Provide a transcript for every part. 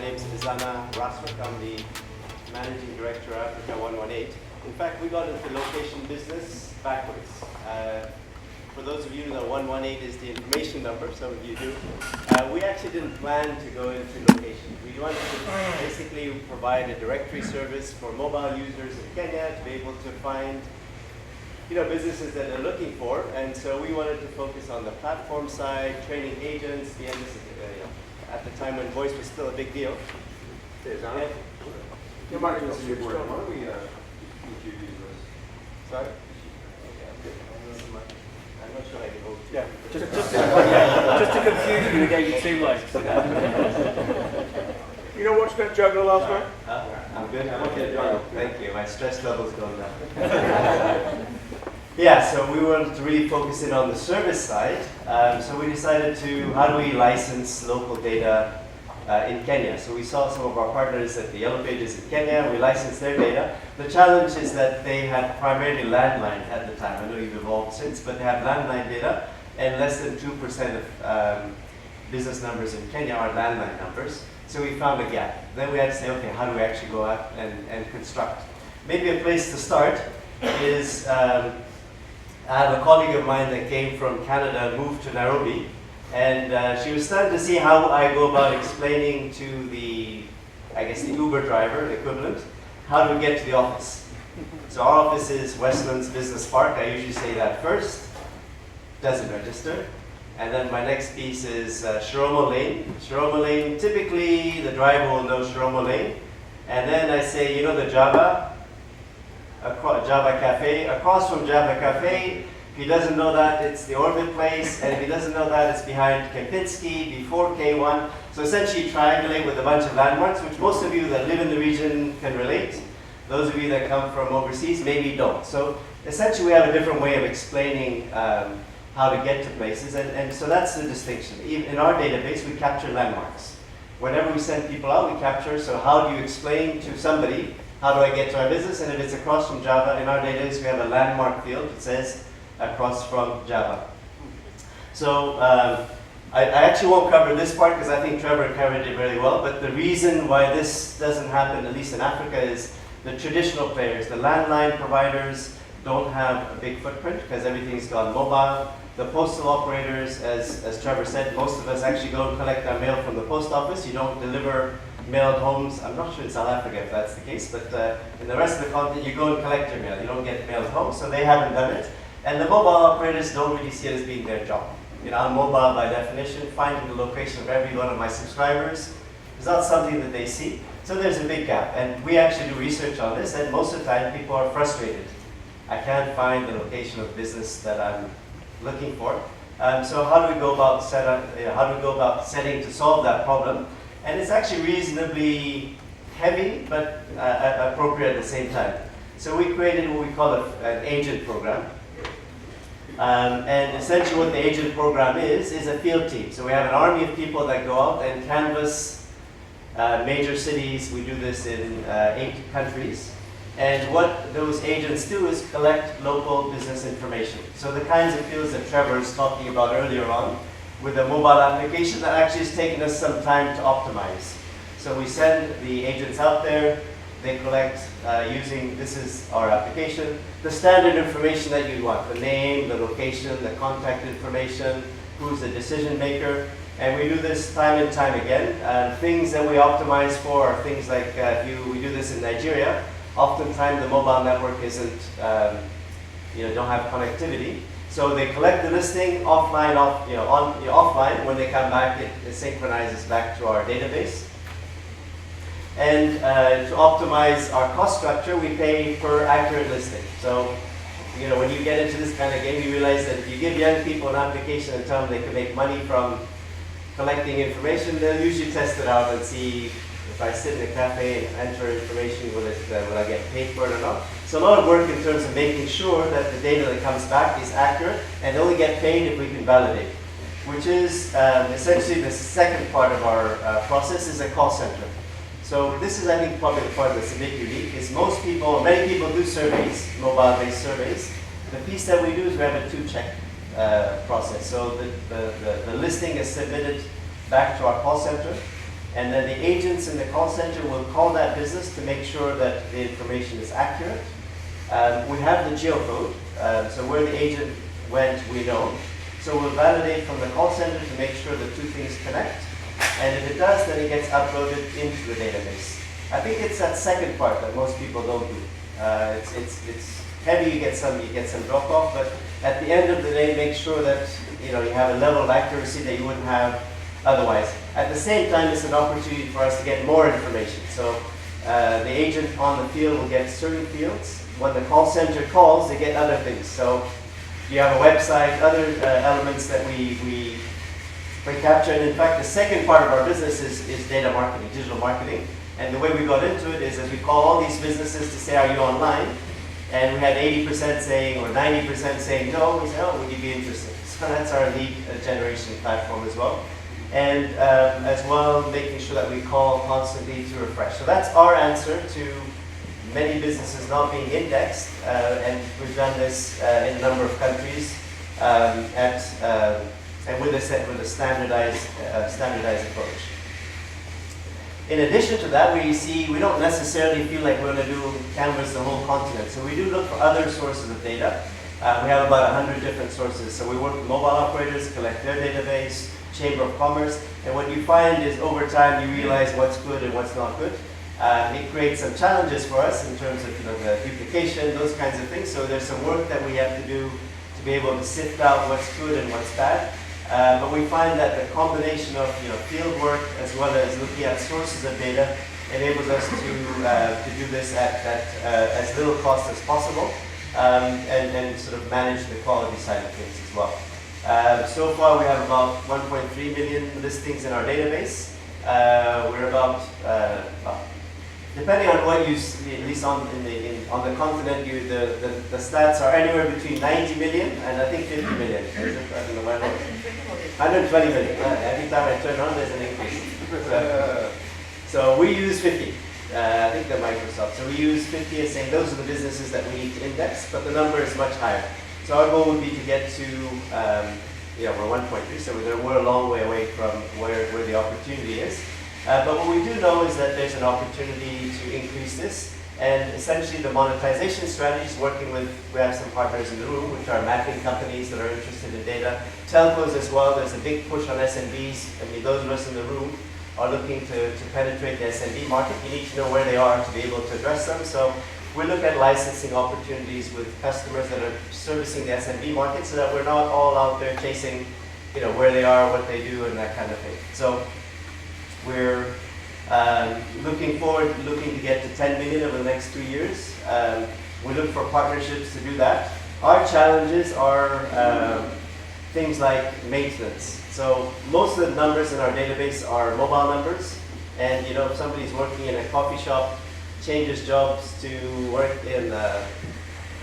name is Ezana Raswork. I'm the Managing Director Africa 118. In fact, we got into location business backwards. For those of you who know, 118 is the information number, some of you do. We actually didn't plan to go into location. We wanted to basically provide a directory service for mobile users in Kenya to be able to find businesses that they're looking for, and so we wanted to focus on the platform side, training agents. This is, at the time when voice was still a big deal. Sorry? I'm not sure I can hold. Yeah, just to confuse you, we gave you 2 mics. You know what's going to juggle last night? I'm good. I'm okay, John. Thank you. My stress level's gone down. Yeah, so we wanted to really focus in on the service side. So we decided to, how do we license local data in Kenya? So we saw some of our partners at the Yellow Pages in Kenya. We licensed their data. The challenge is that they had primarily landline at the time. I know you've evolved since, but they have landline data, and less than 2% of business numbers in Kenya are landline numbers. So we found a gap. Then we had to say, okay, how do we actually go out and construct? Maybe a place to start is, I have a colleague of mine that came from Canada, moved to Nairobi, and she was starting to see how I go about explaining to the Uber driver, the equivalent, how do we get to the office. So our office is Westlands Business Park. I usually say that first. Doesn't register. And then my next piece is Shiroma Lane. Shiroma Lane, typically the driver will know Shiroma Lane. And then I say, the Java Cafe. Across from Java Cafe, if he doesn't know that, it's the Orbit Place. And if he doesn't know that, it's behind Kempinski, before K1. So essentially triangulate with a bunch of landmarks, which most of you that live in the region can relate. Those of you that come from overseas maybe don't. So essentially we have a different way of explaining how to get to places, and so that's the distinction. In our database, we capture landmarks. Whenever we send people out, we capture, so how do you explain to somebody, how do I get to our business? And if it's across from Java, in our database, we have a landmark field that says across from Java. So I actually won't cover this part because I think Trevor covered it very well, but the reason why this doesn't happen, at least in Africa, is the traditional players, the landline providers, don't have a big footprint because everything's gone mobile. The postal operators, as Trevor said, most of us actually go and collect our mail from the post office. You don't deliver mail at homes. I'm not sure in South Africa if that's the case, but in the rest of the continent, you go and collect your mail. You don't get mail at home, so they haven't done it. And the mobile operators don't really see it as being their job. I'm mobile by definition. Finding the location of every one of my subscribers is not something that they see. So there's a big gap. And we actually do research on this, and most of the time people are frustrated. I can't find the location of business that I'm looking for. So how do we go about setting to solve that problem? And it's actually reasonably heavy, but appropriate at the same time. So we created what we call an agent program. And essentially what the agent program is a field team. So we have an army of people that go out and canvass major cities. We do this in 8 countries. And what those agents do is collect local business information. So the kinds of fields that Trevor was talking about earlier on with a mobile application that actually has taken us some time to optimize. So we send the agents out there, they collect using, this is our application, the standard information that you want, the name, the location, the contact information, who's the decision maker. And we do this time and time again. Things that we optimize for are things like, we do this in Nigeria. Oftentimes the mobile network isn't, don't have connectivity. So they collect the listing offline, offline. When they come back, it synchronizes back to our database. And to optimize our cost structure, we pay per accurate listing. So, when you get into this kind of game, you realize that if you give young people an application and tell them they can make money from collecting information, they'll usually test it out and see if I sit in a cafe and enter information, will I get paid for it or not? So a lot of work in terms of making sure that the data that comes back is accurate, and they only get paid if we can validate, which is essentially the second part of our process is a call center. So this is, I think, probably the part that's a bit unique, is many people do surveys, mobile-based surveys. The piece that we do is we have a 2-check process. So the listing is submitted back to our call center, And then the agents in the call center will call that business to make sure that the information is accurate. We have the geocode, so where the agent went, we know. So we'll validate from the call center to make sure the two things connect. And if it does, then it gets uploaded into the database. I think it's that second part that most people don't do. It's heavy, you get some drop off, but at the end of the day, make sure that you have a level of accuracy that you wouldn't have otherwise. At the same time, it's an opportunity for us to get more information. So the agent on the field will get certain fields. When the call center calls, they get other things. So you have a website, other elements that we capture. And in fact, the second part of our business is data marketing, digital marketing. And the way we got into it is as we call all these businesses to say, are you online? And we had 80% saying, or 90% saying no. We said, oh, would you be interested? So that's our lead generation platform as well. And as well, making sure that we call constantly to refresh. So that's our answer to many businesses not being indexed. And we've done this in a number of countries and with a standardized approach. In addition to that, we don't necessarily feel like we're going to canvas the whole continent. So we do look for other sources of data. We have about 100 different sources. So we work with mobile operators, collect their database, Chamber of Commerce, and what you find is over time you realize what's good and what's not good. It creates some challenges for us in terms of the duplication, those kinds of things. So there's some work that we have to do to be able to sift out what's good and what's bad. But we find that the combination of field work as well as looking at sources of data enables us to do this at as little cost as possible and sort of manage the quality side of things as well. So far we have about 1.3 million listings in our database. We're about, depending on what you see, at least on the continent, the stats are anywhere between 90 million and I think 50 million. I don't know, 120 million. Every time I turn on, there's an increase. So we use 50. I think they're Microsoft. So we use 50 as saying those are the businesses that we need to index, but the number is much higher. So our goal would be to get to, we're 1.3, so we're a long way away from where the opportunity is. But what we do know is that there's an opportunity to increase this, and essentially the monetization strategies, working with, we have some partners in the room, which are mapping companies that are interested in data, telcos as well. There's a big push on SMBs. I mean, those of us in the room are looking to penetrate the SMB market. You need to know where they are to be able to address them. So we look at licensing opportunities with customers that are servicing the SMB market so that we're not all out there chasing, where they are, what they do, and that kind of thing. So we're looking to get to 10 million over the next 2 years. We look for partnerships to do that. Our challenges are things like maintenance. So most of the numbers in our database are mobile numbers. And if somebody's working in a coffee shop, changes jobs to work in a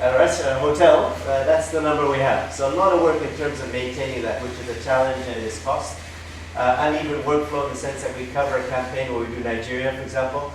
restaurant, a hotel, that's the number we have. So a lot of work in terms of maintaining that, which is a challenge and is cost. Uneven workflow in the sense that we cover a campaign where we do Nigeria, for example.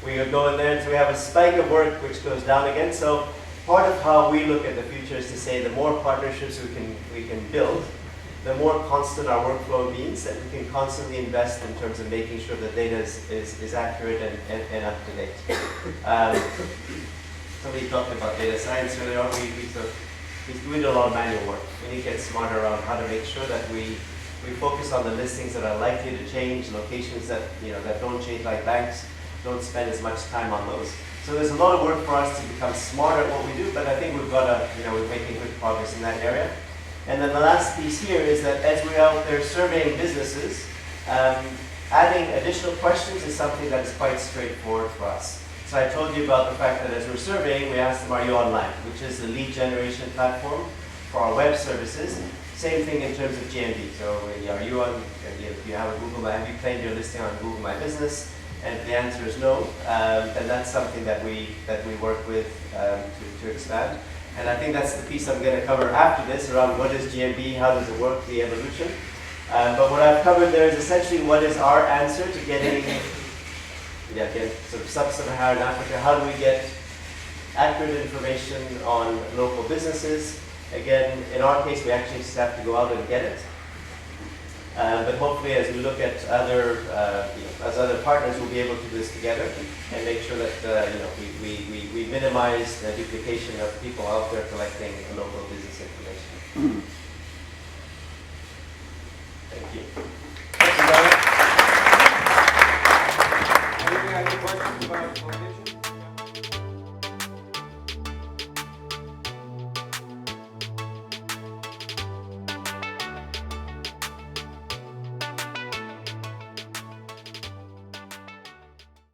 We go in there, so we have a spike of work which goes down again. So part of how we look at the future is to say the more partnerships we can build, the more constant our workflow means that we can constantly invest in terms of making sure the data is accurate and up to date. Somebody talked about data science earlier on. We do a lot of manual work. We need to get smarter around how to make sure that we focus on the listings that are likely to change, locations that that don't change like banks, don't spend as much time on those. So there's a lot of work for us to become smarter at what we do, but I think we're making good progress in that area. And then the last piece here is that as we're out there surveying businesses, adding additional questions is something that is quite straightforward for us. So I told you about the fact that as we're surveying, we ask them, are you online? Which is the lead generation platform for our web services. Same thing in terms of GMB. So are you on, if you have a Google My, have you claimed your listing on Google My Business? And if the answer is no, then that's something that we work with to expand. And I think that's the piece I'm going to cover after this, around what is GMB, how does it work, the evolution. But what I've covered there is essentially what is our answer to getting, sort of sub-Saharan Africa, how do we get accurate information on local businesses. Again, in our case, we actually just have to go out and get it. But hopefully, as we look at other, as other partners, we'll be able to do this together and make sure that we minimize the duplication of people out there collecting local business information. Thank you. Any questions about foundation?